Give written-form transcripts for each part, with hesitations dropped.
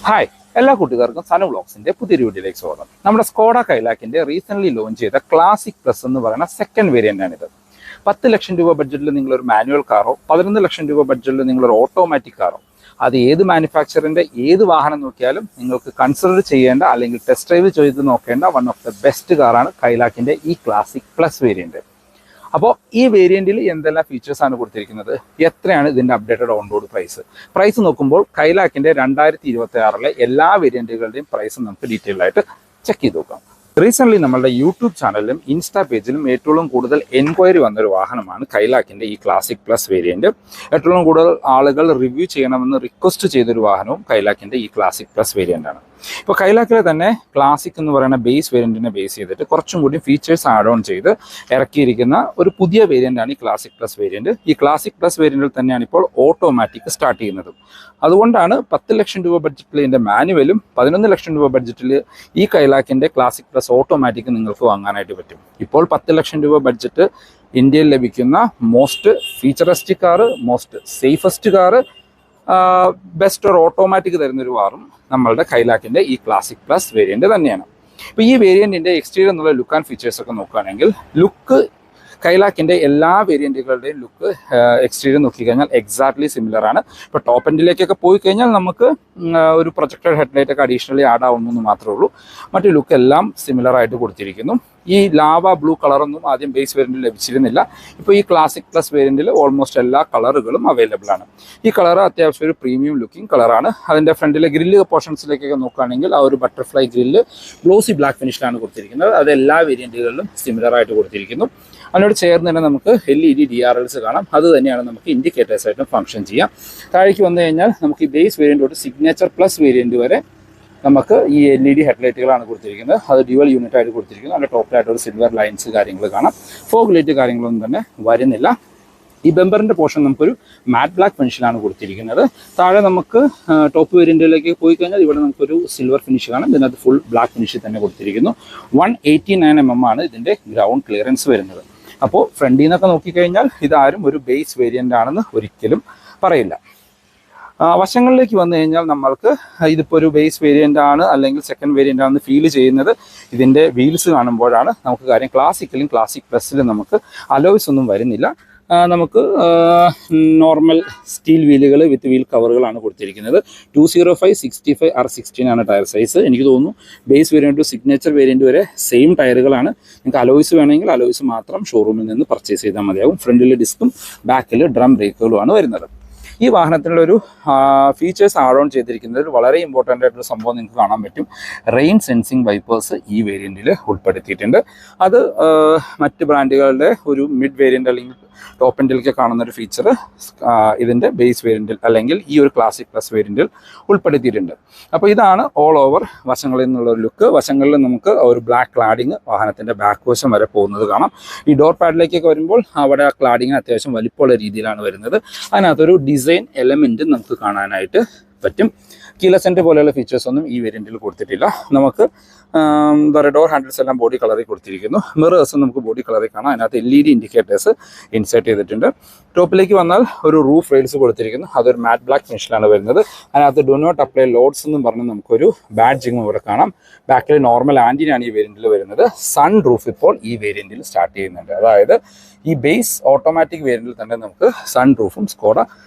Hi എല്ലാ കൂട്ടുകാർക്കും സനു വ്ളോഗ്സിന്റെ പുതിയൊരു വീഡിയോയിലേക്ക് സ്വാഗതം. നമ്മുടെ സ്കോഡ കൈലാക്കിന്റെ റീസെന്റ് ലോഞ്ച് ചെയ്ത ക്ലാസിക് പ്ലസ് എന്ന് പറയുന്ന സെക്കൻഡ് വേരിയന്റ് ആണിത്. 10 ലക്ഷം രൂപ ബഡ്ജറ്റിൽ നിങ്ങളൊരു മാനുവൽ കാറോ 11 ലക്ഷം രൂപ ബഡ്ജറ്റിൽ നിങ്ങളൊരു ഓട്ടോമാറ്റിക് കാറോ അത് ഏത് മാനുഫാക്ചറിന്റെ ഏത് വാഹനം നോക്കിയാലും നിങ്ങൾക്ക് കൺസിഡർ ചെയ്യേണ്ട അല്ലെങ്കിൽ ടെസ്റ്റ് ഡ്രൈവ് ചെയ്ത് നോക്കേണ്ട വൺ ഓഫ് ദ ബെസ്റ്റ് കാറാണ് കൈലാക്കിന്റെ ഈ ക്ലാസിക് പ്ലസ് വേരിയന്റ്. അപ്പോൾ ഈ വേരിയന്റിൽ എന്തെല്ലാം ഫീച്ചേഴ്സ് ആണ് കൊടുത്തിരിക്കുന്നത്, എത്രയാണ് ഇതിന്റെ അപ്ഡേറ്റഡ് ഓൺ റോഡ് പ്രൈസ് നോക്കുമ്പോൾ കൈലാക്കിന്റെ 2026 എല്ലാ വേരിയന്റുകളുടെയും പ്രൈസ് നമുക്ക് ഡീറ്റെയിൽ ആയിട്ട് ചെക്ക് ചെയ്ത് നോക്കാം. റീസെന്റ് നമ്മളുടെ യൂട്യൂബ് ചാനലിലും ഇൻസ്റ്റാ പേജിലും ഏറ്റവും കൂടുതൽ എൻക്വയറി വന്നൊരു വാഹനമാണ് കൈലാക്കിന്റെ ഈ ക്ലാസിക് പ്ലസ് വേരിയന്റ്. ഏറ്റവും കൂടുതൽ ആളുകൾ റിവ്യൂ ചെയ്യണമെന്ന് റിക്വസ്റ്റ് ചെയ്തൊരു വാഹനവും കൈലാക്കിന്റെ ഈ ക്ലാസിക് പ്ലസ് വേരിയന്റ് ആണ്. ഇപ്പോൾ കൈലാക്കിലെ തന്നെ ക്ലാസിക് എന്ന് പറയുന്ന ബേസ് വേരിയന്റിനെ ബേസ് ചെയ്തിട്ട് കുറച്ചും കൂടി ഫീച്ചേഴ്സ് ആഡ് ഓൺ ചെയ്ത് ഇറക്കിയിരിക്കുന്ന ഒരു പുതിയ വേരിയന്റ് ആണ് ഈ ക്ലാസിക് പ്ലസ് വേരിയന്റ്. ഈ ക്ലാസിക് പ്ലസ് വേരിയന്റിൽ തന്നെയാണ് ഇപ്പോൾ ഓട്ടോമാറ്റിക് സ്റ്റാർട്ട് ചെയ്യുന്നത്. അതുകൊണ്ടാണ് 10 ലക്ഷം രൂപ ബഡ്ജറ്റിൽ ഇതിന്റെ മാനുവലും 11 ലക്ഷം രൂപ ബഡ്ജറ്റിൽ ഈ കൈലാക്കിന്റെ ക്ലാസിക് പ്ലസ് ഓട്ടോമാറ്റിക് നിങ്ങൾക്ക് വാങ്ങാനായിട്ട് പറ്റും. ഇപ്പോൾ 10 ലക്ഷം രൂപ ബഡ്ജറ്റ് ഇന്ത്യയിൽ ലഭിക്കുന്ന most ഫീച്ചറിസ്റ്റിക് car, most safest car, best ഒരു ഓട്ടോമാറ്റിക് തരുന്നൊരു കാറും നമ്മളുടെ കൈലാക്കിന്റെ ഈ ക്ലാസിക് പ്ലസ് വേരിയന്റ് തന്നെയാണ്. ഇപ്പോൾ ഈ വേരിയന്റിന്റെ എക്സ്റ്റീരിയർ എന്നുള്ള ലുക്ക് ആൻഡ് ഫീച്ചേഴ്സ് ഒക്കെ നോക്കുകയാണെങ്കിൽ ലുക്ക് കൈലാക്കിന്റെ എല്ലാ വേരിയന്റുകളുടെയും ലുക്ക് എക്സ്റ്റീരിയർ നോക്കിക്കഴിഞ്ഞാൽ എക്സാക്ട്ലി സിമിലർ ആണ്. ഇപ്പോൾ ടോപ്പ് എൻഡിലേക്കൊക്കെ പോയി കഴിഞ്ഞാൽ നമുക്ക് ഒരു പ്രൊജക്ടഡ് ഹെഡ്ലൈറ്റ് ഒക്കെ അഡീഷണലി ആഡ് ആവുന്നു മാത്രമേ ഉള്ളൂ. മറ്റു ലുക്ക് എല്ലാം സിമിലർ ആയിട്ട് കൊടുത്തിരിക്കുന്നു. ഈ ലാവ ബ്ലൂ കളറൊന്നും ആദ്യം ബേസ് വേരിയന്റിൽ ലഭിച്ചിരുന്നില്ല. ഇപ്പോൾ ഈ ക്ലാസിക് പ്ലസ് വേരിയന്റിൽ ഓൾമോസ്റ്റ് എല്ലാ കളറുകളും അവൈലബിൾ ആണ്. ഈ കളർ അത്യാവശ്യം ഒരു പ്രീമിയം ലുക്കിംഗ് കളറാണ്. അതിൻ്റെ ഫ്രണ്ടിലെ ഗ്രില്ല് പോർഷൻസിലേക്കൊക്കെ നോക്കുകയാണെങ്കിൽ ആ ഒരു ബട്ടർഫ്ലൈ ഗ്രില്ല് ഗ്ലോസി ബ്ലാക്ക് ഫിനിഷിലാണ് കൊടുത്തിരിക്കുന്നത്. അത് എല്ലാ വേരിയന്റുകളിലും സിമിലർ ആയിട്ട് കൊടുത്തിരിക്കുന്നു. അതിനോട് ചേർന്ന് തന്നെ നമുക്ക് LED DRLs കാണാം. അത് തന്നെയാണ് നമുക്ക് ഇൻഡിക്കേറ്റേഴ്സ് ആയിട്ടും ഫംഗ്ഷൻ ചെയ്യാം. താഴേക്ക് വന്നു കഴിഞ്ഞാൽ നമുക്ക് ഈ ബേസ് വേരിയന്റ് തൊട്ട് സിഗ്നേച്ചർ പ്ലസ് വേരിയന്റ് വരെ നമുക്ക് ഈ LED ഹെഡ്ലൈറ്റുകളാണ് കൊടുത്തിരിക്കുന്നത്. അത് ഡ്യുവൽ യൂണിറ്റ് ആയിട്ട് കൊടുത്തിരിക്കുന്നു. അതിൻ്റെ ടോപ്പിലായിട്ട് ഒരു സിൽവർ ലൈൻസ് കാര്യങ്ങൾ കാണാം. ഫോഗ് ലൈറ്റ് കാര്യങ്ങളൊന്നും തന്നെ വരുന്നില്ല. ഈ ബെമ്പറിൻ്റെ പോർഷൻ നമുക്കൊരു മാറ്റ് ബ്ലാക്ക് ഫിനിഷിലാണ് കൊടുത്തിരിക്കുന്നത്. താഴെ നമുക്ക് ടോപ്പ് വേരിയന്റിലേക്ക് പോയി കഴിഞ്ഞാൽ ഇവിടെ നമുക്കൊരു സിൽവർ ഫിനിഷ് കാണാം. ഇതിനകത്ത് ഫുൾ ബ്ലാക്ക് ഫിനിഷ് തന്നെ കൊടുത്തിരിക്കുന്നു. 189 mm ആണ് ഇതിൻ്റെ ഗ്രൗണ്ട് ക്ലിയറൻസ് വരുന്നത്. അപ്പോൾ ഫ്രണ്ടിൽ നിന്നൊക്കെ നോക്കിക്കഴിഞ്ഞാൽ ഇതാരും ഒരു ബേസ് വേരിയന്റ് ആണെന്ന് ഒരിക്കലും പറയില്ല. വശങ്ങളിലേക്ക് വന്നു കഴിഞ്ഞാൽ നമ്മൾക്ക് ഇതിപ്പോൾ ഒരു ബേസ് വേരിയന്റ് ആണ് അല്ലെങ്കിൽ സെക്കൻഡ് വേരിയന്റ് ആണെന്ന് ഫീൽ ചെയ്യുന്നത് ഇതിൻ്റെ വീൽസ് കാണുമ്പോഴാണ്. നമുക്ക് കാര്യം ക്ലാസിക്കലും ക്ലാസിക് പ്ലസിലും നമുക്ക് അലോയ്സ് ഒന്നും വരുന്നില്ല. നമുക്ക് നോർമൽ സ്റ്റീൽ വീലുകൾ വിത്ത് വീൽ കവറുകളാണ് കൊടുത്തിരിക്കുന്നത്. 205/65 R16 ആണ് ടയർ സൈസ്. എനിക്ക് തോന്നുന്നു base variant to signature variant വരെ സെയിം ടയറുകളാണ്. നിങ്ങൾക്ക് അലോയ്സ് വേണമെങ്കിൽ അലോയ്സ് മാത്രം ഷോറൂമിൽ നിന്ന് പർച്ചേസ് ചെയ്താൽ മതിയാകും. ഫ്രണ്ടിൽ ഡിസ്കും ബാക്കിൽ ഡ്രം ബ്രേക്കുകളുമാണ് വരുന്നത്. ഈ വാഹനത്തിനുള്ളൊരു ഫീച്ചേഴ്സ് ആഡ് ഓൺ ചെയ്തിരിക്കുന്നതിൽ വളരെ ഇമ്പോർട്ടൻ്റ് ആയിട്ടൊരു സംഭവം നിങ്ങൾക്ക് കാണാൻ പറ്റും. റെയിൻ സെൻസിങ് വൈപ്പേഴ്സ് ഈ വേരിയൻറ്റിൽ ഉൾപ്പെടുത്തിയിട്ടുണ്ട്. അത് മറ്റ് ബ്രാൻഡുകളുടെ ഒരു മിഡ് വേരിയൻ്റ് അല്ലെങ്കിൽ ടോപ്പ് എൻഡിലേക്ക് കാണുന്ന ഒരു ഫീച്ചർ ഇതിൻ്റെ ബേസ് വേരിയൻറ്റിൽ അല്ലെങ്കിൽ ഈ ഒരു ക്ലാസിക് പ്ലസ് വേരിയൻറ്റിൽ ഉൾപ്പെടുത്തിയിട്ടുണ്ട്. അപ്പോൾ ഇതാണ് ഓൾ ഓവർ വശങ്ങളിൽ നിന്നുള്ളൊരു ലുക്ക്. വശങ്ങളിൽ നമുക്ക് ഒരു ബ്ലാക്ക് ക്ലാഡിങ് വാഹനത്തിൻ്റെ ബാക്ക് വശം വരെ പോകുന്നത് കാണാം. ഈ ഡോർ പാഡിലേക്കൊക്കെ വരുമ്പോൾ അവിടെ ആ ക്ലാഡിങ് അത്യാവശ്യം വലിപ്പമുള്ള രീതിയിലാണ് വരുന്നത്. അതിനകത്തൊരു ഡിസൈൻ എലമെൻറ്റ് നമുക്ക് കാണാനായിട്ട് പറ്റും. കീലസെൻ്റ് പോലെയുള്ള ഫീച്ചേഴ്സ് ഒന്നും ഈ വേരിയൻറ്റിൽ കൊടുത്തിട്ടില്ല. നമുക്ക് എന്താ പറയുക, ഡോർ ഹാൻഡിൽസ് എല്ലാം ബോഡി കളറിൽ കൊടുത്തിരിക്കുന്നു. മിറേഴ്സും നമുക്ക് ബോഡി കളറിൽ കാണാം. അതിനകത്ത് LED ഇൻഡിക്കേറ്റേഴ്സ് ഇൻസേർട്ട് ചെയ്തിട്ടുണ്ട്. ടോപ്പിലേക്ക് വന്നാൽ ഒരു റൂഫ് റെയിൽസ് കൊടുത്തിരിക്കുന്നു. അതൊരു മാറ്റ് ബ്ലാക്ക് ഫിനിഷിലാണ് വരുന്നത്. അതിനകത്ത് ഡു നോട്ട് അപ്ലൈ ലോഡ്സ് എന്നും പറഞ്ഞ് നമുക്കൊരു ബാഡ്ജിങ് ഇവിടെ കാണാം. ബാക്കിൽ നോർമൽ ആൻറ്റിനാണ് ഈ വേരിയൻറ്റിൽ വരുന്നത്. സൺ റൂഫ് ഇപ്പോൾ ഈ വേരിയൻറ്റിൽ സ്റ്റാർട്ട് ചെയ്യുന്നുണ്ട്. അതായത് ഈ ബേസ് ഓട്ടോമാറ്റിക് വേരിയൻറ്റിൽ തന്നെ നമുക്ക് സൺ റൂഫും സ്കോഡ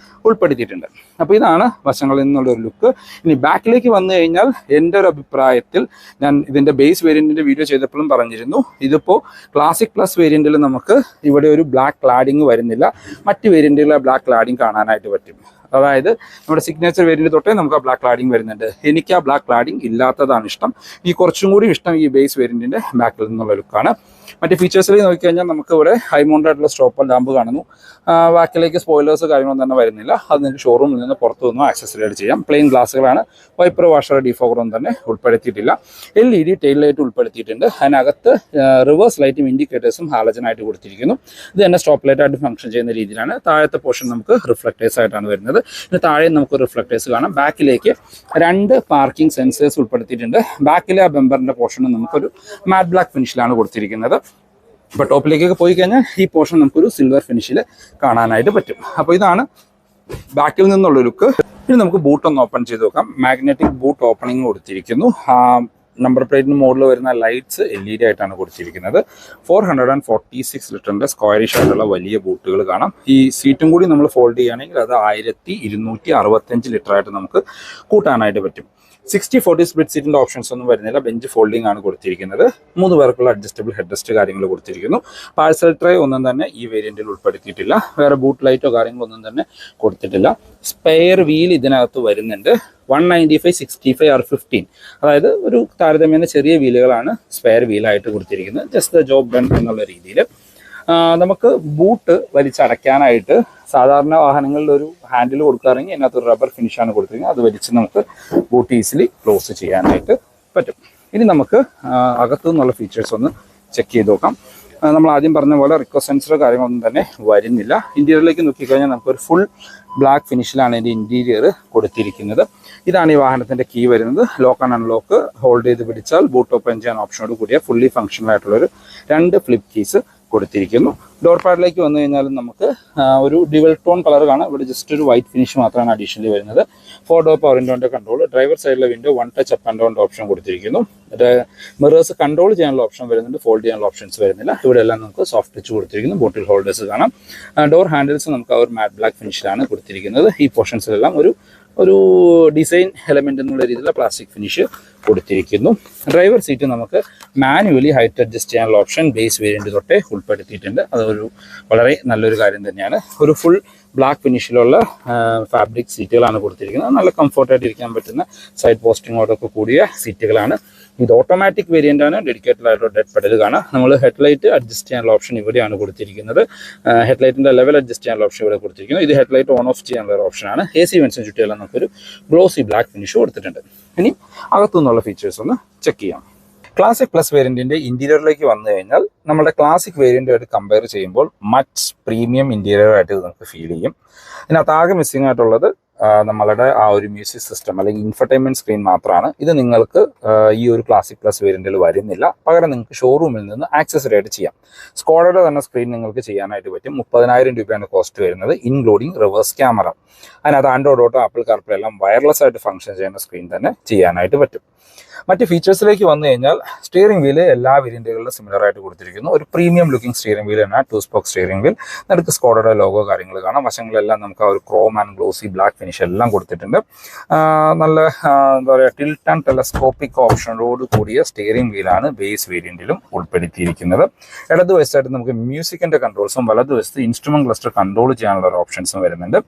ഉൾപ്പെടുത്തിയിട്ടുണ്ട്. അപ്പോൾ ഇതാണ് വശങ്ങളിൽ നിന്നുള്ളൊരു ലുക്ക്. ഇനി ബാക്കിലേക്ക് വന്നു കഴിഞ്ഞാൽ എൻ്റെ ഒരു അഭിപ്രായത്തിൽ ഞാൻ ഇതിൻ്റെ ബേസ് വേരിയൻറ്റിൻ്റെ വീഡിയോ ചെയ്തപ്പോഴും പറഞ്ഞിരുന്നു, ഇതിപ്പോൾ ക്ലാസിക് പ്ലസ് വേരിയൻറ്റിൽ നമുക്ക് ഇവിടെ ഒരു ബ്ലാക്ക് ക്ലാഡിങ് വരുന്നില്ല. മറ്റ് വേരിയൻറ്റുകളിൽ ആ ബ്ലാക്ക് ക്ലാഡിങ് കാണാനായിട്ട് പറ്റും. അതായത് നമ്മുടെ സിഗ്നേച്ചർ വേരിയൻറ്റ് തൊട്ടേ നമുക്ക് ആ ബ്ലാക്ക് ക്ലാഡിങ് വരുന്നുണ്ട്. എനിക്ക് ആ ബ്ലാക്ക് ക്ലാഡിങ് ഇല്ലാത്തതാണ് ഇഷ്ടം. ഈ കുറച്ചും കൂടി ഇഷ്ടം ഈ ബേസ് വേരിയൻറ്റിൻ്റെ ബാക്കിൽ നിന്നുള്ള ലുക്കാണ്. മറ്റ് ഫീച്ചേഴ്സിലേക്ക് നോക്കിക്കഴിഞ്ഞാൽ നമുക്ക് ഇവിടെ ഹൈ മൗണ്ടഡ് ആയിട്ടുള്ള സ്റ്റോപ്പർ ലാമ്പ് കാണുന്നു. ബാക്കിലേക്ക് സ്പോയിലേഴ്സ് കാര്യങ്ങളൊന്നും തന്നെ വരുന്നില്ല. അത് നിങ്ങൾക്ക് ഷോറൂമിൽ നിന്ന് പുറത്തു നിന്നും ആക്സസറി ആയിട്ട് ചെയ്യാം. പ്ലെയിൻ ഗ്ലാസ്സുകളാണ്. വൈപ്പർ വാഷർ ഡിഫോഗറൊന്നും തന്നെ ഉൾപ്പെടുത്തിയിട്ടില്ല. LED ടെയിൽ ലൈറ്റ് ഉൾപ്പെടുത്തിയിട്ടുണ്ട്. അതിനകത്ത് റിവേഴ്സ് ലൈറ്റും ഇൻഡിക്കേറ്റേഴ്സും ഹാലജനായിട്ട് കൊടുത്തിരിക്കുന്നു. ഇത് തന്നെ സ്റ്റോപ്പ് ലൈറ്റ് ആയിട്ട് ഫംഗ്ഷൻ ചെയ്യുന്ന രീതിയിലാണ്. താഴത്തെ പോർഷൻ നമുക്ക് റിഫ്ലക്റ്റേഴ്സ് ആയിട്ടാണ് വരുന്നത്. പിന്നെ താഴെ നമുക്ക് റിഫ്ലക്റ്റേഴ്സ് കാണാം. ബാക്കിലേക്ക് 2 പാർക്കിംഗ് സെൻസേഴ്സ് ഉൾപ്പെടുത്തിയിട്ടുണ്ട്. ബാക്കിലെ ആ ബെമ്പറിൻ്റെ പോർഷന് നമുക്കൊരു മാറ്റ് ബ്ലാക്ക് ഫിനിഷിലാണ് കൊടുത്തിരിക്കുന്നത്. ഇപ്പോൾ ടോപ്പിലേക്കൊക്കെ പോയി കഴിഞ്ഞാൽ ഈ പോർഷൻ നമുക്കൊരു സിൽവർ ഫിനിഷിൽ കാണാനായിട്ട് പറ്റും. അപ്പോൾ ഇതാണ് ബാക്കിൽ നിന്നുള്ള ലുക്ക്. ഇനി നമുക്ക് ബൂട്ട് ഒന്ന് ഓപ്പൺ ചെയ്ത് നോക്കാം. മാഗ്നറ്റിക് ബൂട്ട് ഓപ്പണിംഗ് കൊടുത്തിരിക്കുന്നു. നമ്പർ പ്ലേറ്റിന് മുകളിൽ വരുന്ന ലൈറ്റ്സ് LED ആയിട്ടാണ് കൊടുത്തിരിക്കുന്നത്. 446 ലിറ്ററിന്റെ സ്ക്വയറിഷ് ആയിട്ടുള്ള വലിയ ബൂട്ടുകൾ കാണാം. ഈ സീറ്റും കൂടി നമ്മൾ ഫോൾഡ് ചെയ്യുകയാണെങ്കിൽ അത് 1265 ലിറ്റർ ആയിട്ട് നമുക്ക് കൂട്ടാനായിട്ട് പറ്റും. 60-40 സ്പ്ലിറ്റ് സീറ്റിന്റെ ഓപ്ഷൻസ് ഒന്നും വരുന്നില്ല. ബെഞ്ച് ഫോൾഡിംഗ് ആണ് കൊടുത്തിരിക്കുന്നത്. 3 പേർക്കുള്ള അഡ്ജസ്റ്റബിൾ ഹെഡ് റെസ്റ്റ് കാര്യങ്ങൾ കൊടുത്തിരിക്കുന്നു. പാഴ്സൽ ട്രേ ഒന്നും തന്നെ ഈ വേരിയന്റിൽ ഉൾപ്പെടുത്തിയിട്ടില്ല. വേറെ ബൂട്ട് ലൈറ്റോ കാര്യങ്ങളോ ഒന്നും തന്നെ കൊടുത്തിട്ടില്ല. സ്പെയർ വീൽ ഇതിനകത്ത് വരുന്നുണ്ട്. 195, 65 R15, അതായത് ഒരു താരതമ്യേന ചെറിയ വീലുകളാണ് സ്പെയർ വീലായിട്ട് കൊടുത്തിരിക്കുന്നത്. ജസ്റ്റ് ദ ജോബ് ഡൺ എന്നുള്ള രീതിയിൽ. നമുക്ക് ബൂട്ട് വലിച്ചടയ്ക്കാനായിട്ട് സാധാരണ വാഹനങ്ങളിൽ ഒരു ഹാൻഡിൽ കൊടുക്കാറെങ്കിൽ അതിനകത്ത് ഒരു റബ്ബർ ഫിനിഷാണ് കൊടുത്തിരിക്കുന്നത്. അത് വലിച്ച് നമുക്ക് ബൂട്ട് ഈസിലി ക്ലോസ് ചെയ്യാനായിട്ട് പറ്റും. ഇനി നമുക്ക് അകത്തു നിന്നുള്ള ഫീച്ചേഴ്സ് ഒന്ന് ചെക്ക് ചെയ്ത് നോക്കാം. നമ്മൾ ആദ്യം പറഞ്ഞ പോലെ റിക്വസ്റ്റ് സെൻസർ കാര്യങ്ങളൊന്നും തന്നെ വരുന്നില്ല. ഇന്റീരിയറിലേക്ക് നോക്കിക്കഴിഞ്ഞാൽ നമുക്കൊരു ഫുൾ ബ്ലാക്ക് ഫിനിഷിലാണ് ഇതിൻ്റെ ഇന്റീരിയർ കൊടുത്തിരിക്കുന്നത്. ഇതാണ് ഈ വാഹനത്തിന്റെ കീ വരുന്നത്. ലോക്ക് ആൻഡ് അൺലോക്ക് ഹോൾഡ് ചെയ്ത് പിടിച്ചാൽ ബൂട്ട് ഓപ്പൺ ചെയ്യാൻ ഓപ്ഷനോട് കൂടിയ ഫുള്ളി ഫംഗ്ഷണൽ ആയിട്ടുള്ളൊരു 2 ഫ്ലിപ്പ് കീസ് കൊടുത്തിരിക്കുന്നു. ഡോർ പാഡിലേക്ക് വന്നു കഴിഞ്ഞാലും നമുക്ക് ഒരു ഡിവൽ ടോൺ കളർ കാണാം. ഇവിടെ ജസ്റ്റ് ഒരു വൈറ്റ് ഫിനിഷ് മാത്രമാണ് അഡീഷണലി വരുന്നത്. 4 ഡോർ പവർ വിൻഡോന്റെ കൺട്രോൾ, ഡ്രൈവർ സൈഡിലെ window 1 touch up and down option കൊടുത്തിരിക്കുന്നു. മിറേഴ്സ് കൺട്രോൾ ചെയ്യാനുള്ള ഓപ്ഷൻ വരുന്നുണ്ട്, ഫോൾഡ് ചെയ്യാനുള്ള ഓപ്ഷൻസ് വരുന്നില്ല. ഇവിടെ എല്ലാം നമുക്ക് സോഫ്റ്റ് ടച്ച് കൊടുത്തിരിക്കുന്നു. ബോട്ടിൽ ഹോൾഡേഴ്സ് കാണാം. ഡോർ ഹാൻഡിൽസ് നമുക്ക് ഒരു മാറ്റ് ബ്ലാക്ക് ഫിനിഷിലാണ് കൊടുത്തിരിക്കുന്നത്. ഈ പോർഷൻസിലെല്ലാം ഒരു ഡിസൈൻ എലമെന്റ് എന്നുള്ള രീതിയിലുള്ള പ്ലാസ്റ്റിക് ഫിനിഷ് കൊടുത്തിരിക്കുന്നു. ഡ്രൈവർ സീറ്റ് നമുക്ക് മാനുവലി ഹൈറ്റ് അഡ്ജസ്റ്റ് ചെയ്യാനുള്ള ഓപ്ഷൻ ബേസ് വേരിയന്റ് തൊട്ടേ ഉൾപ്പെടുത്തിയിട്ടുണ്ട്. അതൊരു വളരെ നല്ലൊരു കാര്യം തന്നെയാണ്. ഒരു ഫുൾ ബ്ലാക്ക് ഫിനിഷിലുള്ള ഫാബ്രിക് സീറ്റുകളാണ് കൊടുത്തിരിക്കുന്നത്. നല്ല കംഫർട്ടായിട്ട് ഇരിക്കാൻ പറ്റുന്ന സൈഡ് പോസ്റ്റിങ്ങോടൊക്കെ കൂടിയ സീറ്റുകളാണ്. ഇത് ഓട്ടോമാറ്റിക് വേരിയന്റ് ആണ്. ഡെഡിക്കേറ്റഡ് ആയിട്ടുള്ള ഡെഡ് പെഡൽ കാണാം. നമ്മൾ ഹെഡ്ലൈറ്റ് അഡ്ജസ്റ്റ് ചെയ്യാനുള്ള ഓപ്ഷൻ ഇവിടെയാണ് കൊടുത്തിരിക്കുന്നത്. ഹെഡ്ലൈറ്റിന്റെ ലെവൽ അഡ്ജസ്റ്റ് ചെയ്യാനുള്ള ഓപ്ഷൻ ഇവിടെ കൊടുത്തിരിക്കുന്നു. ഇത് ഹെഡ്ലൈറ്റ് ഓൺ ഓഫ് ചെയ്യാനുള്ള ഒരു ഓപ്ഷനാണ്. AC വെൻസിന് ചുറ്റിയെല്ലാം നമുക്കൊരു ഗ്ലോസി ബ്ലാക്ക് ഫിനിഷ് കൊടുത്തിട്ടുണ്ട്. ഇനി അകത്തുനിന്നുള്ള ഫീച്ചേഴ്സ് ഒന്ന് ചെക്ക് ചെയ്യാം. ക്ലാസിക് പ്ലസ് വേരിയന്റിന്റെ ഇന്റീരിയറിലേക്ക് വന്നു കഴിഞ്ഞാൽ നമ്മുടെ ക്ലാസിക് വേരിയന്റുമായിട്ട് കമ്പയർ ചെയ്യുമ്പോൾ മച്ച് പ്രീമിയം ഇന്റീരിയർ ആയിട്ട് നമുക്ക് ഫീൽ ചെയ്യും. ഇതിനകത്ത് ആകെ മിസ്സിംഗ് ആയിട്ടുള്ളത് നമ്മളുടെ ആ ഒരു മ്യൂസിക് സിസ്റ്റം അല്ലെങ്കിൽ ഇൻഫർടൈൻമെന്റ് സ്ക്രീൻ മാത്രമാണ്. ഇത് നിങ്ങൾക്ക് ഈ ഒരു ക്ലാസിക് പ്ലസ് വേരിയന്റിൽ വരുന്നില്ല. പകരം നിങ്ങൾക്ക് ഷോറൂമിൽ നിന്ന് ആക്സസറി ആയിട്ട് ചെയ്യാം. സ്കോഡയുടെ തന്നെ സ്ക്രീൻ നിങ്ങൾക്ക് ചെയ്യാനായിട്ട് പറ്റും. 30,000 രൂപയാണ് കോസ്റ്റ് വരുന്നത്, ഇൻക്ലൂഡിങ് റിവേഴ്സ് ക്യാമറ. അതിനകത്ത് ആൻഡ്രോയിഡ് ഓട്ടോ, ആപ്പിൾ കാർപ്ലേ എല്ലാം വയർലെസ് ആയിട്ട് ഫംഗ്ഷൻ ചെയ്യുന്ന സ്ക്രീൻ തന്നെ ചെയ്യാനായിട്ട് പറ്റും. മറ്റ് ഫീച്ചേഴ്സിലേക്ക് വന്നു കഴിഞ്ഞാൽ സ്റ്റിയറിംഗ് വീല് എല്ലാ വേരിയന്റുകളിലും സിമിലർ ആയിട്ട് കൊടുത്തിരിക്കുന്നു. ഒരു പ്രീമിയം ലുക്കിംഗ് സ്റ്റിയറിംഗ് വീൽ ആണ്. 2 സ്പോക്ക് സ്റ്റിയറിംഗ് വീൽ. നടുക്ക് സ്കോഡയുടെ ലോഗോ കാര്യങ്ങൾ കാണാം. വശങ്ങളെല്ലാം നമുക്ക് ആ ഒരു Chrome and glossy black finish എല്ലാം കൊടുത്തിട്ടുണ്ട്. നല്ല എന്താ പറയുക, ടിൽറ്റ് ആൻഡ് ടെലസ്കോപ്പിക് ഓപ്ഷനോട് കൂടിയ സ്റ്റിയറിംഗ് വീലാണ് ബേസ് വേരിയന്റിലും ഉൾപ്പെടുത്തിയിരിക്കുന്നത്. ഇടതുവശത്തായിട്ട് നമുക്ക് മ്യൂസിക്കിന്റെ കൺട്രോൾസും വലതുവശത്ത് ഇൻസ്ട്രുമെന്റ് ക്ലസ്റ്റർ കൺട്രോൾ ചെയ്യാനുള്ള ഒരു ഓപ്ഷൻസും വരുന്നുണ്ട്.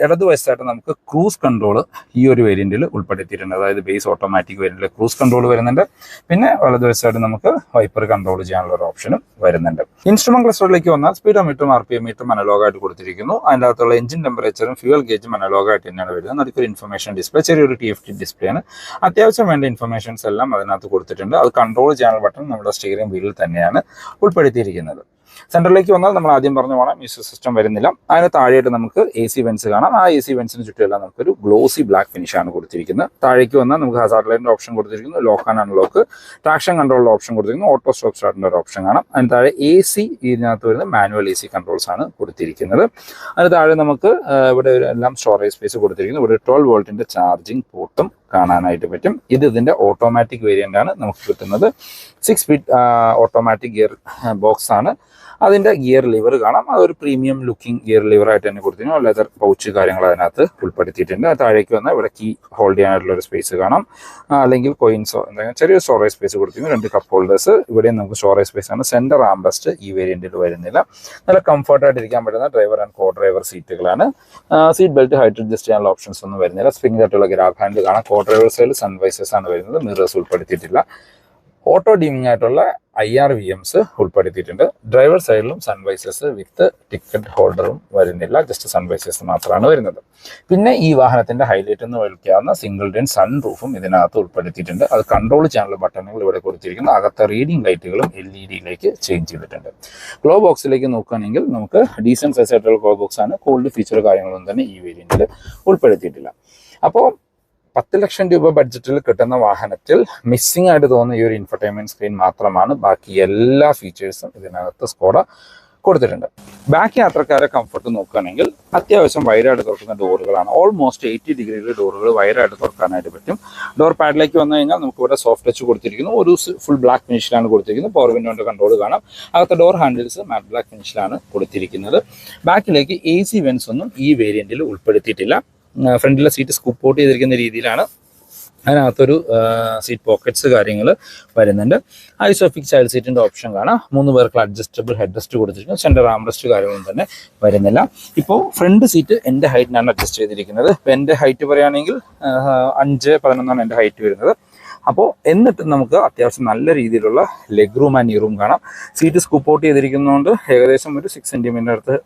ഇടതുവശത്തായിട്ട് നമുക്ക് ക്രൂസ് കൺട്രോൾ ഈ ഒരു വേരിയന്റിൽ ഉൾപ്പെടുത്തിയിട്ടുണ്ട്. അതായത് ബേസ് ഓട്ടോമാറ്റിക് വേരിയന്റിൽ ക്രൂസ് കൺട്രോൾ വരുന്നുണ്ട്. പിന്നെ വലതുവശത്തായിട്ട് നമുക്ക് വൈപ്പർ കൺട്രോൾ ചെയ്യാനുള്ള ഒരു ഓപ്ഷനും വരുന്നുണ്ട്. ഇൻസ്ട്രുമെന്റ് ക്ലസ്റ്ററിലേക്ക് വന്നാൽ സ്പീഡോമീറ്ററും RPM മീറ്ററും അനലോഗായിട്ട് കൊടുത്തിരിക്കുന്നു. അതിൻ്റെ അകത്തുള്ള എഞ്ചിൻ ടെമ്പറേച്ചറും ഫ്യൂൽ ഗേജും അനലോഗായിട്ട് തന്നെയാണ് വരുന്നത്. നടുക്കൊരു ഇൻഫർമേഷൻ ഡിസ്പ്ലേ, ചെറിയൊരു TFT ഡിസ്പ്ലേ ആണ്. അത്യാവശ്യം വേണ്ട ഇൻഫർമേഷൻസ് എല്ലാം അതിനകത്ത് കൊടുത്തിട്ടുണ്ട്. അത് കൺട്രോൾ ചെയ്യാനുള്ള ബട്ടൺ നമ്മുടെ സ്റ്റിയറിംഗ് വീലിൽ തന്നെയാണ് ഉൾപ്പെടുത്തിയിരിക്കുന്നത്. സെന്ററിലേക്ക് വന്നാൽ നമ്മൾ ആദ്യം പറഞ്ഞ പോലെ മ്യൂസിക് സിസ്റ്റം വരുന്നില്ല. അതിന് താഴെയായിട്ട് നമുക്ക് AC വെൻസ് കാണാം. ആ AC വെൻസിന് ചുറ്റുമെല്ലാം നമുക്കൊരു ഗ്ലോസി ബ്ലാക്ക് ഫിനിഷാണ് കൊടുത്തിരിക്കുന്നത്. താഴേക്ക് വന്നാൽ നമുക്ക് ഹസാർഡ് ലൈറ്റിന്റെ ഓപ്ഷൻ കൊടുത്തിരിക്കുന്നു. ലോക്ക് ആൻഡ് അൺലോക്ക്, ട്രാക്ഷൻ കൺട്രോളിന്റെ ഓപ്ഷൻ കൊടുത്തിരിക്കുന്നു. ഓട്ടോ സ്റ്റോപ്പ് സ്റ്റാർട്ടിന്റെ ഒരു ഓപ്ഷൻ കാണാം. അതിന് താഴെ AC, ഇതിനകത്ത് വരുന്ന മാനുവൽ AC കൺട്രോൾസ് ആണ് കൊടുത്തിരിക്കുന്നത്. അതിന് താഴെ നമുക്ക് ഇവിടെ എല്ലാം സ്റ്റോറേജ് സ്പേസ് കൊടുത്തിരിക്കുന്നു. ഇവിടെ 12 വോൾട്ടിന്റെ ചാർജിങ് പോർട്ടും കാണാനായിട്ട് പറ്റും. ഇത് ഇതിന്റെ ഓട്ടോമാറ്റിക് വേരിയന്റ് ആണ് നമുക്ക് കിട്ടുന്നത്. 6 സ്പീഡ് ഓട്ടോമാറ്റിക് ഗിയർ ബോക്സ് ആണ്. അതിന്റെ ഗിയർ ലിവർ കാണാം. അതൊരു പ്രീമിയം ലുക്കിംഗ് ഗിയർ ലിവർ ആയിട്ട് തന്നെ കൊടുത്തിരിക്കുന്നു. ലെതർ പൗച്ച് കാര്യങ്ങൾ അതിനകത്ത് ഉൾപ്പെടുത്തിയിട്ടുണ്ട്. താഴേക്ക് വന്നാൽ ഇവിടെ കീ ഹോൾഡ് ചെയ്യാനായിട്ടുള്ള ഒരു സ്പേസ് കാണാം. അല്ലെങ്കിൽ കോയിൻസോ എന്തെങ്കിലും ചെറിയ സ്റ്റോറേജ് സ്പേസ് കൊടുത്തിരിക്കുന്നു. 2 കപ്പ് ഹോൾഡേഴ്സ്. ഇവിടെയും നമുക്ക് സ്റ്റോറേജ് സ്പേസ് ആണ്. സെന്റർ ആംബസ്റ്റ് ഈ വേരിയന്റിൽ വരുന്നില്ല. നല്ല കംഫർട്ടായിട്ട് ഇരിക്കാൻ പറ്റുന്ന ഡ്രൈവർ ആൻഡ് കോ ഡ്രൈവർ സീറ്റുകളാണ്. സീറ്റ് ബെൽറ്റ് ഹൈറ്റ് അഡ്ജസ്റ്റ് ചെയ്യാനുള്ള ഓപ്ഷൻസ് ഒന്നും വരുന്നില്ല. സ്പ്രിംഗ് ആയിട്ടുള്ള ഗ്രാബ് ഹാൻഡിൽ കാണാം. കോ ഡ്രൈവർ സൈഡിൽ സൺവൈസേഴ്സ് ആണ് വരുന്നത്. മിറേഴ്സ് ഉൾപ്പെടുത്തിയിട്ടില്ല. ഓട്ടോ ഡീമിംഗ് ആയിട്ടുള്ള IRVMs ഉൾപ്പെടുത്തിയിട്ടുണ്ട്. ഡ്രൈവർ സൈഡിലും സൺവൈസേഴ്സ് വിത്ത് ടിക്കറ്റ് ഹോൾഡറും വരുന്നില്ല. ജസ്റ്റ് സൺവൈസേഴ്സ് മാത്രമാണ് വരുന്നത്. പിന്നെ ഈ വാഹനത്തിന്റെ ഹൈലൈറ്റ് എന്ന് വിളിക്കാവുന്ന സിംഗിൾ ഡെൻ സൺ റൂഫും ഇതിനകത്ത് ഉൾപ്പെടുത്തിയിട്ടുണ്ട്. അത് കൺട്രോൾ ചെയ്യാനുള്ള ബട്ടണുകൾ ഇവിടെ കൊടുത്തിരിക്കുന്നു. അകത്തെ റീഡിംഗ് ലൈറ്റുകളും LED-യിലേക്ക് ചേഞ്ച് ചെയ്തിട്ടുണ്ട്. ഗ്ലോ ബോക്സിലേക്ക് നോക്കുകയാണെങ്കിൽ നമുക്ക് ഡീസന്റ് സൈസ് ആയിട്ടുള്ള ഗ്ലോ ബോക്സ് ആണ്. കോൾഡ് ഫീച്ചർ കാര്യങ്ങളൊന്നും തന്നെ ഈ വേരിയന്റിൽ ഉൾപ്പെടുത്തിയിട്ടില്ല. അപ്പോൾ 10 ലക്ഷം രൂപ ബഡ്ജറ്റിൽ കിട്ടുന്ന വാഹനത്തിൽ മിസ്സിംഗ് ആയിട്ട് തോന്നുന്ന ഈ ഒരു ഇൻഫർടൈൻമെന്റ് സ്ക്രീൻ മാത്രമാണ്. ബാക്കി എല്ലാ ഫീച്ചേഴ്സും ഇതിനകത്ത് സ്കോഡ കൊടുത്തിട്ടുണ്ട്. ബാക്ക് യാത്രക്കാരെ കംഫർട്ട് നോക്കുകയാണെങ്കിൽ അത്യാവശ്യം വൈഡായിട്ട് തുറക്കുന്ന ഡോറുകളാണ്. ഓൾമോസ്റ്റ് 80 ഡിഗ്രിയിൽ ഡോറുകൾ വൈഡായിട്ട് തുറക്കാനായിട്ട് പറ്റും. ഡോർ പാഡിലേക്ക് വന്നു കഴിഞ്ഞാൽ നമുക്ക് ഇവിടെ സോഫ്റ്റ് ടച്ച് കൊടുത്തിരിക്കുന്നു. ഒരു ഫുൾ ബ്ലാക്ക് ഫിനിഷിലാണ് കൊടുത്തിരിക്കുന്നത്. പവർ വിൻഡോന്റെ കൺട്രോൾ കാണാം. അകത്തെ ഡോർ ഹാൻഡിൽസ് മാറ്റ് ബ്ലാക്ക് ഫിനിഷിലാണ് കൊടുത്തിരിക്കുന്നത്. ബാക്കിലേക്ക് AC വെന്റ്സ് ഒന്നും ഈ വേരിയന്റിൽ ഉൾപ്പെടുത്തിയിട്ടില്ല. ഫ്രണ്ടിലെ സീറ്റ് സ്കൂപ്പ് ഔട്ട് ചെയ്തിരിക്കുന്ന രീതിയിലാണ്. അതിനകത്തൊരു സീറ്റ് പോക്കറ്റ്സ് കാര്യങ്ങൾ വരുന്നുണ്ട്. ഐസോഫിക് ചൈൽഡ് സീറ്റിൻ്റെ ഓപ്ഷൻ കാണാം. 3 പേർക്ക് അഡ്ജസ്റ്റബിൾ ഹെഡ് റെസ്റ്റ് കൊടുത്തിരിക്കുന്നു. സെൻറ്റർ ആംറെസ്റ്റ് കാര്യങ്ങളൊന്നും തന്നെ വരുന്നില്ല. ഇപ്പോൾ ഫ്രണ്ട് സീറ്റ് എൻ്റെ ഹൈറ്റിനാണ് അഡ്ജസ്റ്റ് ചെയ്തിരിക്കുന്നത്. ഇപ്പോൾ എൻ്റെ ഹൈറ്റ് പറയുകയാണെങ്കിൽ 5'11" എൻ്റെ ഹൈറ്റ് വരുന്നത്. അപ്പോൾ എന്നിട്ട് നമുക്ക് അത്യാവശ്യം നല്ല രീതിയിലുള്ള ലെഗ് റൂം ആൻഡ് നീ റൂം കാണാം. സീറ്റ് സ്കൂപ്പ് ഔട്ട് ചെയ്തിരിക്കുന്നതുകൊണ്ട് ഏകദേശം ഒരു 6 സെൻറ്റിമീറ്റർ അടുത്ത്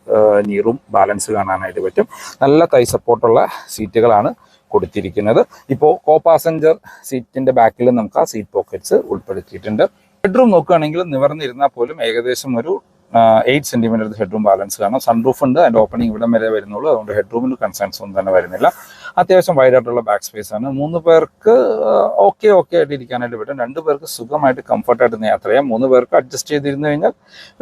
നീ റൂം ബാലൻസ് കാണാനായിട്ട് പറ്റും. നല്ല തൈ സപ്പോർട്ടുള്ള സീറ്റുകളാണ് കൊടുത്തിരിക്കുന്നത്. ഇപ്പോൾ കോ പാസഞ്ചർ സീറ്റിന്റെ ബാക്കിൽ നമുക്ക് ആ സീറ്റ് പോക്കറ്റ്സ് ഉൾപ്പെടുത്തിയിട്ടുണ്ട്. ബെഡ്റൂം നോക്കുകയാണെങ്കിൽ നിവർന്നിരുന്നാൽ പോലും ഏകദേശം ഒരു 8 സെൻറ്റിമീറ്റർ ഹെഡ്റൂം ബാലൻസ് കാണാം. സൺറൂഫ് ഉണ്ട്. അതിൻ്റെ ഓപ്പണിംഗ് ഇവിടെ വരെ വരുന്നുള്ളൂ. അതുകൊണ്ട് ഹെഡ്റൂമിന് കൺസേൺസ് ഒന്നും തന്നെ വരുന്നില്ല. അത്യാവശ്യം വൈഡായിട്ടുള്ള ബാക്ക് സ്പേസ് ആണ്. 3 പേർക്ക് ഓക്കെ ആയിട്ട് ഇരിക്കാനായിട്ട് പറ്റും. 2 പേർക്ക് സുഖമായിട്ട് കംഫർട്ടായിട്ട് യാത്ര ചെയ്യാം. 3 പേർക്ക് അഡ്ജസ്റ്റ് ചെയ്തിരുന്നു കഴിഞ്ഞാൽ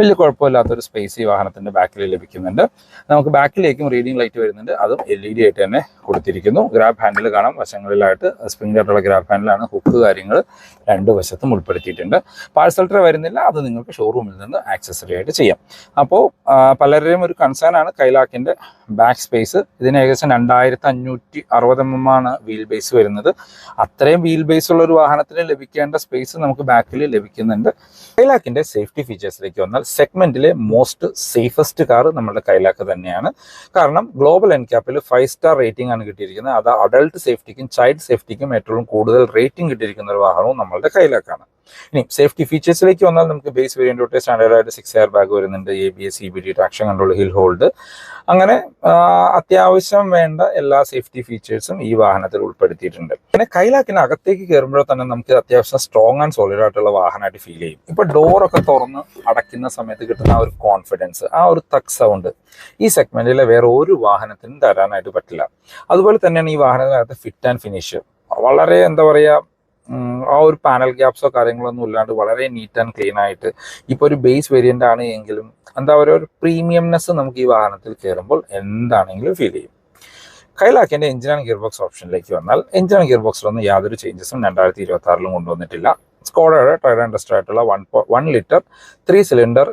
വലിയ കുഴപ്പമില്ലാത്തൊരു സ്പേസ് ഈ വാഹനത്തിന്റെ ബാക്കിൽ ലഭിക്കുന്നുണ്ട്. നമുക്ക് ബാക്കിലേക്കും റീഡിംഗ് ലൈറ്റ് വരുന്നുണ്ട്. അതും LED ആയിട്ട് തന്നെ കൊടുത്തിരിക്കുന്നു. ഗ്രാബ് ഹാൻഡിൽ കാണാം. വശങ്ങളിലായിട്ട് സ്പ്രിംഗ് ആയിട്ടുള്ള ഗ്രാബ് ഹാൻഡിലാണ്. ഹുക്ക് കാര്യങ്ങൾ 2 വശത്തും ഉൾപ്പെടുത്തിയിട്ടുണ്ട്. പാഴ്സൽ ട്രേ വരുന്നില്ല. അത് നിങ്ങൾക്ക് ഷോറൂമിൽ നിന്ന് ആക്സസറി ആയിട്ട് ചെയ്യാം. അപ്പോൾ പലരുടെയും ഒരു കൺസേൺ ആണ് കൈലാക്കിന്റെ ബാക്ക് സ്പേസ്. ഇതിന് ഏകദേശം 2560 mm ആണ് വീൽ ബേസ് വരുന്നത്. അത്രയും വീൽ ബേസ് ഉള്ള ഒരു വാഹനത്തിന് ലഭിക്കേണ്ട സ്പേസ് നമുക്ക് ബാക്കിൽ ലഭിക്കുന്നുണ്ട്. കൈലാക്കിന്റെ സേഫ്റ്റി ഫീച്ചേഴ്സിലേക്ക് വന്നാൽ സെഗ്മെന്റിലെ മോസ്റ്റ് സേഫസ്റ്റ് കാർ നമ്മുടെ കൈലാക്ക് തന്നെയാണ്. കാരണം ഗ്ലോബൽ എൻക്യാപ്പിൽ 5 സ്റ്റാർ റേറ്റിംഗ് ആണ് കിട്ടിയിരിക്കുന്നത്. അത് അഡൾട്ട് സേഫ്റ്റിക്കും ചൈൽഡ് സേഫ്റ്റിക്കും ഏറ്റവും കൂടുതൽ റേറ്റിംഗ് കിട്ടിയിരിക്കുന്ന ഒരു വാഹനവും നമ്മളുടെ കൈലാക്കാണ്. ഇനി സേഫ്റ്റി ഫീച്ചേഴ്സിലേക്ക് വന്നാൽ നമുക്ക് ബേസ് വേരിയന്റ് തൊട്ട് സ്റ്റാൻഡേർഡ് ആയിട്ട് 6 എയർ ബാഗ് വരുന്നുണ്ട്. ABS, EBD, traction control, hill hold, അങ്ങനെ അത്യാവശ്യം വേണ്ട എല്ലാ സേഫ്റ്റി ഫീച്ചേഴ്സും ഈ വാഹനത്തിൽ ഉൾപ്പെടുത്തിയിട്ടുണ്ട്. പിന്നെ കൈലാക്കിന് അകത്തേക്ക് കയറുമ്പോൾ തന്നെ നമുക്ക് അത്യാവശ്യം സ്ട്രോങ് ആൻഡ് സോളിഡ് ആയിട്ടുള്ള വാഹനമായിട്ട് ഫീൽ ചെയ്യും. ഇപ്പൊ ഡോറൊക്കെ തുറന്ന് അടയ്ക്കുന്ന സമയത്ത് കിട്ടുന്ന ആ ഒരു കോൺഫിഡൻസ്, ആ ഒരു തക് സൗണ്ട് ഈ സെഗ്മെന്റിലെ വേറെ ഒരു വാഹനത്തിനും തരാനായിട്ട് പറ്റില്ല. അതുപോലെ തന്നെയാണ് ഈ വാഹനത്തിനകത്ത് ഫിറ്റ് ആൻഡ് ഫിനിഷ്. വളരെ എന്താ പറയുക, ആ ഒരു പാനൽ ഗ്യാപ്സോ കാര്യങ്ങളൊന്നും ഇല്ലാണ്ട് വളരെ നീറ്റ് ആൻഡ് ക്ലീൻ ആയിട്ട്, ഇപ്പോൾ ഒരു ബേസ് വേരിയന്റ് ആണ് എങ്കിലും എന്താ പറയുക, ഒരു പ്രീമിയംനെസ് നമുക്ക് ഈ വാഹനത്തിൽ കയറുമ്പോൾ എന്താണെങ്കിലും ഫീൽ ചെയ്യും. കൈലാക്കിന്റെ എഞ്ചിൻ ആൻഡ് ഗിയർ ബോക്സ് ഓപ്ഷനിലേക്ക് വന്നാൽ എഞ്ചിൻ ആൻഡ് ഗിയർ ബോക്സിലൊന്നും യാതൊരു ചേഞ്ചസും 2026 കൊണ്ടുവന്നിട്ടില്ല. സ്കോഡയുടെ ട്രൈഡ് ആൻഡ് ടെസ്റ്റ് ആയിട്ടുള്ള 1 litre 3 cylinder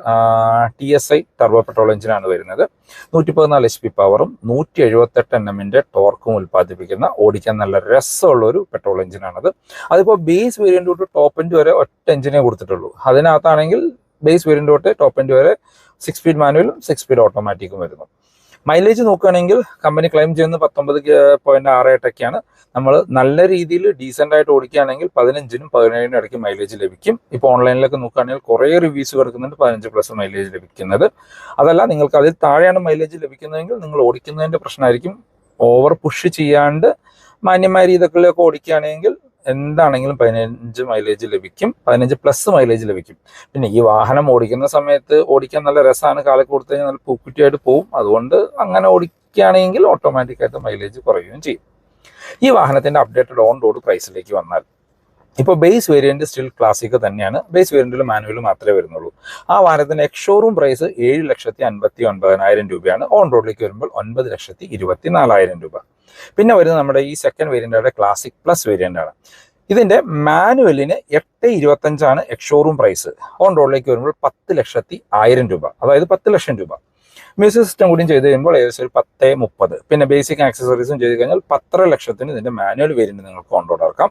TSI turbo petrol എഞ്ചിനാണ് വരുന്നത്. 114 HP പവറും 178 Nm ടോർക്കും ഉൽപ്പാദിപ്പിക്കുന്ന ഓടിക്കാൻ നല്ല രസമുള്ള ഒരു പെട്രോൾ എഞ്ചിനാണത്. അതിപ്പോൾ ബേസ് വേരിയന്റ് തൊട്ട് ടോപ്പ് എൻഡ് വരെ ഒറ്റ എഞ്ചിനേ കൊടുത്തിട്ടുള്ളൂ. അതിനകത്താണെങ്കിൽ ബേസ് വേരിയന്റ് തൊട്ട് ടോപ്പ് എൻഡ് വരെ 6 സ്പീഡ് മാനുവലും 6 സ്പീഡ് ഓട്ടോമാറ്റിക്കും വരുന്നു. മൈലേജ് നോക്കുകയാണെങ്കിൽ കമ്പനി ക്ലെയിം ചെയ്യുന്നത് 19.68 നമ്മൾ നല്ല രീതിയിൽ ഡീസെന്റ് ആയിട്ട് ഓടിക്കുകയാണെങ്കിൽ 15നും 17നും ഇടയ്ക്ക് മൈലേജ് ലഭിക്കും. ഇപ്പോൾ ഓൺലൈനിലൊക്കെ നോക്കുകയാണെങ്കിൽ കുറേ റിവ്യൂസ് കിടക്കുന്നുണ്ട് 15+ മൈലേജ് ലഭിക്കുന്നത്. അതല്ല, നിങ്ങൾക്ക് അതിൽ താഴെയാണ് മൈലേജ് ലഭിക്കുന്നതെങ്കിൽ നിങ്ങൾ ഓടിക്കുന്നതിന്റെ പ്രശ്നമായിരിക്കും. ഓവർ പുഷ് ചെയ്യാണ്ട് മാന്യമായ രീതികളിലൊക്കെ ഓടിക്കുകയാണെങ്കിൽ എന്താണെങ്കിലും 15 മൈലേജ് ലഭിക്കും, 15+ മൈലേജ് ലഭിക്കും. പിന്നെ ഈ വാഹനം ഓടിക്കുന്ന സമയത്ത് ഓടിക്കാൻ നല്ല രസമാണ്. കാലൊക്കെ കൊടുത്തു കഴിഞ്ഞാൽ നല്ല പൂക്കുറ്റിയായിട്ട് പോകും. അതുകൊണ്ട് അങ്ങനെ ഓടിക്കുകയാണെങ്കിൽ ഓട്ടോമാറ്റിക്കായിട്ട് മൈലേജ് കുറയുകയും ചെയ്യും. ഈ വാഹനത്തിന്റെ അപ്ഡേറ്റഡ് ഓൺ റോഡ് പ്രൈസിലേക്ക് വന്നാൽ ഇപ്പോൾ ബേസ് വേരിയന്റ് സ്റ്റിൽ ക്ലാസിക് തന്നെയാണ്. ബേസ് വേരിയന്റിൽ മാനുവൽ മാത്രമേ വരുന്നുള്ളൂ. ആ വാഹനത്തിന്റെ എക്സ്-ഷോറൂം പ്രൈസ് 7,59,000 രൂപയാണ്. ഓൺ റോഡിലേക്ക് വരുമ്പോൾ 9,24,000 രൂപ. പിന്നെ വരുന്നത് നമ്മുടെ ഈ സെക്കൻഡ് വേരിയന്റായ ക്ലാസിക് പ്ലസ് വേരിയന്റ് ആണ്. ഇതിന്റെ മാനുവലിന് 8,25,000 എക്സ്-ഷോറൂം പ്രൈസ്. ഓൺ റോഡിലേക്ക് വരുമ്പോൾ 10,01,000 രൂപ, അതായത് 10 ലക്ഷം രൂപ. മ്യൂസിക് സിസ്റ്റം കൂടിയും ചെയ്ത് കഴിയുമ്പോൾ ഏകദേശം ഒരു 10,30. പിന്നെ ബേസിക് ആക്സസറീസും ചെയ്ത് കഴിഞ്ഞാൽ 10.5 ലക്ഷത്തിന് ഇതിന്റെ മാനുവൽ വേരിയന്റ് നിങ്ങൾക്ക് ഓൺ റോഡ് ഇറക്കാം.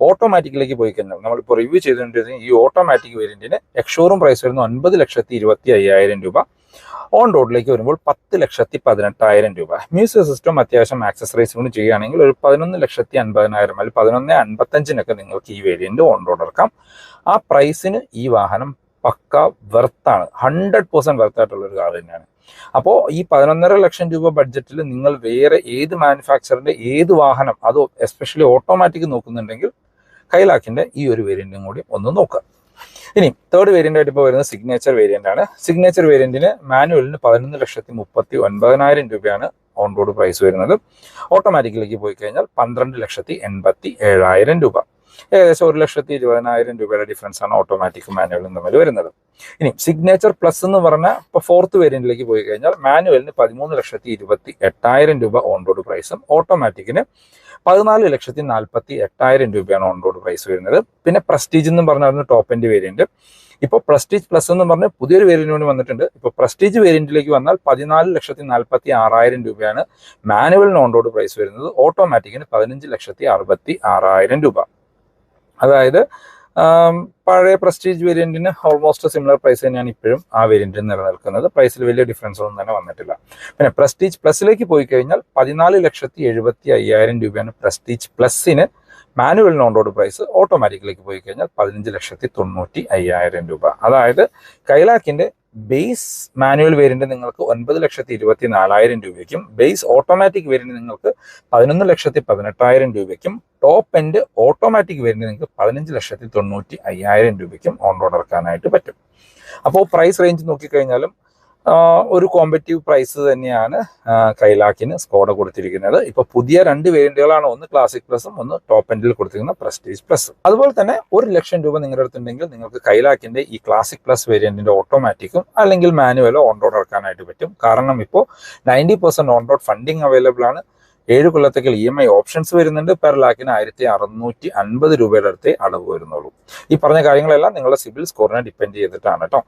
ഓട്ടോമാറ്റിക്കിലേക്ക് പോയി കഴിഞ്ഞാൽ നമ്മളിപ്പോൾ റിവ്യൂ ചെയ്തുകൊണ്ടിരുന്ന ഈ ഓട്ടോമാറ്റിക് വേരിയന്റിന് എക്സ്-ഷോറൂം പ്രൈസ് വരുന്ന 9,25,000 രൂപ. ഓൺ റോഡിലേക്ക് വരുമ്പോൾ 10,18,000 രൂപ. മ്യൂസിക് സിസ്റ്റം അത്യാവശ്യം ആക്സസറീസ് കൂടി ചെയ്യുകയാണെങ്കിൽ ഒരു 11,50,000 അല്ലെങ്കിൽ 11,55,000 നിങ്ങൾക്ക് ഈ വേരിയന്റ് ഓൺ റോഡ് ഇറക്കാം. ആ പ്രൈസിന് ഈ വാഹനം പക്ക വെർത്താണ്, 100% വെർത്തായിട്ടുള്ള ഒരു കാർ തന്നെയാണ്. അപ്പോൾ ഈ 11.5 ലക്ഷം രൂപ ബഡ്ജറ്റിൽ നിങ്ങൾ വേറെ ഏത് മാനുഫാക്ചറിന്റെ ഏത് വാഹനം, അത് എസ്പെഷ്യലി ഓട്ടോമാറ്റിക് നോക്കുന്നുണ്ടെങ്കിൽ കൈലാക്കിന്റെ ഈ ഒരു വേരിയന്റും കൂടി ഒന്ന് നോക്കുക. ഇനി തേർഡ് വേരിയന്റ് ആയിട്ട് ഇപ്പോൾ വരുന്നത് സിഗ്നേച്ചർ വേരിയന്റ് ആണ്. സിഗ്നേച്ചർ വേരിയന്റിന് മാനുവലിന് 11,39,000 രൂപയാണ് ഓൺ റോഡ് പ്രൈസ് വരുന്നത്. ഓട്ടോമാറ്റിക്കിലേക്ക് പോയി കഴിഞ്ഞാൽ 12,87,000 രൂപ. ഏകദേശം 1,20,000 രൂപയുടെ ഡിഫറൻസ് ആണ് ഓട്ടോമാറ്റിക്കും മാനുവലും തമ്മിൽ വരുന്നത്. ഇനി സിഗ്നേച്ചർ പ്ലസ് എന്ന് പറഞ്ഞാൽ ഇപ്പോൾ 4th വേരിയന്റിലേക്ക് പോയി കഴിഞ്ഞാൽ മാനുവലിന് 13,28,000 രൂപ ഓൺ റോഡ് പ്രൈസും ഓട്ടോമാറ്റിക്കിന് 14,48,000 രൂപയാണ് ഓൺ റോഡ് പ്രൈസ് വരുന്നത്. പിന്നെ പ്രസ്റ്റീജ് എന്ന് പറഞ്ഞാൽ ടോപ്പ് എൻഡ് വേരിയന്റ്. ഇപ്പോൾ പ്രസ്റ്റീജ് പ്ലസ് എന്ന് പറഞ്ഞ് പുതിയൊരു വേരിയന്റ് വന്നിട്ടുണ്ട്. ഇപ്പോൾ പ്രസ്റ്റീജ് വേരിയന്റിലേക്ക് വന്നാൽ 14,46,000 രൂപയാണ് മാനുവലിന് ഓൺ റോഡ് പ്രൈസ് വരുന്നത്. ഓട്ടോമാറ്റിക്കിന് 15,66,000 രൂപ. അതായത് പഴയ പ്രസ്റ്റീജ് വേരിയന്റിന് ഓൾമോസ്റ്റ് സിമിലർ പ്രൈസ് തന്നെയാണ് ഇപ്പോഴും ആ വേരിയന്റിൽ നിലനിൽക്കുന്നത്. പ്രൈസിൽ വലിയ ഡിഫറൻസ് ഒന്നും തന്നെ വന്നിട്ടില്ല. പിന്നെ പ്രസ്റ്റീജ് പ്ലസിലേക്ക് പോയി കഴിഞ്ഞാൽ 14,75,000 രൂപയാണ് പ്രസ്റ്റീജ് പ്ലസിന് മാനുവലിന് ഓൺ റോഡ് പ്രൈസ്. ഓട്ടോമാറ്റിക്കിലേക്ക് പോയി കഴിഞ്ഞാൽ 15,95,000 രൂപ. അതായത് കൈലാക്കിന്റെ ബേസ് മാനുവൽ വേരിയന്റ് നിങ്ങൾക്ക് 9,24,000 രൂപയ്ക്കും ബേസ് ഓട്ടോമാറ്റിക് വേരിയന്റ് നിങ്ങൾക്ക് 11,18,000 രൂപയ്ക്കും ടോപ്പ് എൻഡ് ഓട്ടോമാറ്റിക് വേരിയന്റ് നിങ്ങൾക്ക് 15,95,000 രൂപയ്ക്കും ഓൺ റോഡ് ഇറക്കാനായിട്ട് പറ്റും. അപ്പോൾ പ്രൈസ് റേഞ്ച് നോക്കിക്കഴിഞ്ഞാലും ഒരു കോമ്പറ്റീവ് പ്രൈസ് തന്നെയാണ് കൈലാക്കിന് സ്കോഡ കൊടുത്തിരിക്കുന്നത്. ഇപ്പോൾ പുതിയ 2 വേരിയന്റുകളാണ്, ഒന്ന് ക്ലാസിക് പ്ലസും ഒന്ന് ടോപ്പ് എൻഡിൽ കൊടുത്തിരിക്കുന്ന പ്രസ്റ്റീജ് പ്ലസ്. അതുപോലെ തന്നെ 1,00,000 രൂപ നിങ്ങളുടെ അടുത്തുണ്ടെങ്കിൽ നിങ്ങൾക്ക് കൈലാക്കിന്റെ ഈ ക്ലാസിക് പ്ലസ് വേരിയന്റിന്റെ ഓട്ടോമാറ്റിക്കും അല്ലെങ്കിൽ മാനുവലോ ഓൺ റോഡ് ഇറക്കാനായിട്ട് പറ്റും. കാരണം ഇപ്പോൾ 90% ഓൺ റോഡ് ഫണ്ടിങ് അവൈലബിൾ ആണ്. 7 കൊല്ലത്തേക്ക് EMI ഓപ്ഷൻസ് വരുന്നുണ്ട്. പെർ ലാക്കിന് 1,650 രൂപയുടെ അടുത്തേ അടവ് വരുന്നുള്ളൂ. ഈ പറഞ്ഞ കാര്യങ്ങളെല്ലാം നിങ്ങളുടെ സിബിൽ സ്കോറിനെ ഡിപ്പെൻഡ് ചെയ്തിട്ടാണ് കേട്ടോ.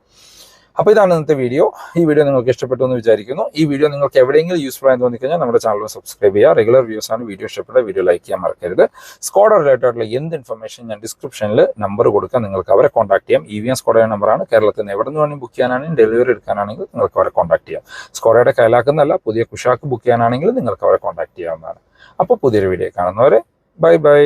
അപ്പോൾ ഇതാണ് ഇന്നത്തെ വീഡിയോ. ഈ വീഡിയോ നിങ്ങൾക്ക് ഇഷ്ടപ്പെട്ടു എന്ന് വിചാരിക്കുന്നു. ഈ വീഡിയോ നിങ്ങൾക്ക് എവിടെയെങ്കിലും യൂസ്ഫുൾ ആയി തോന്നിക്കഴിഞ്ഞാൽ നമ്മുടെ ചാനൽ സബ്സ്ക്രൈബ് ചെയ്യുക. റെഗുലർ വ്യൂസ് ആണ്. വീഡിയോ ഇഷ്ടപ്പെട്ട വീഡിയോ ലൈക്ക് ചെയ്യാൻ മറക്കരുത്. സ്കോഡ റിലേറ്റഡ് ആയിട്ടുള്ള എന്ത് ഇൻഫർമേഷൻ ഞാൻ ഡിസ്ക്രിപ്ഷനിൽ നമ്പർ കൊടുക്കാം, നിങ്ങൾക്ക് അവരെ കോൺടാക്ട് ചെയ്യാം. EVM സ്കോഡയുടെ നമ്പറാണ്. കേരളത്തിൽ നിന്ന് എവിടെ നിന്ന് വേണമെങ്കിൽ ബുക്ക് ചെയ്യാനാണെങ്കിൽ ഡെലിവറി എടുക്കാനാണെങ്കിൽ നിങ്ങൾക്ക് അവരെ കോൺടാക്ട് ചെയ്യാം. സ്കോഡയുടെ കൈലാക്കുന്നല്ല, പുതിയ കുഷാക്ക് ബുക്ക് ചെയ്യാനാണെങ്കിൽ നിങ്ങൾക്ക് അവരെ കോൺടാക്ട് ചെയ്യാവുന്നതാണ്. അപ്പോൾ പുതിയൊരു വീഡിയോ കാണുന്നവരെ ബൈ ബൈ.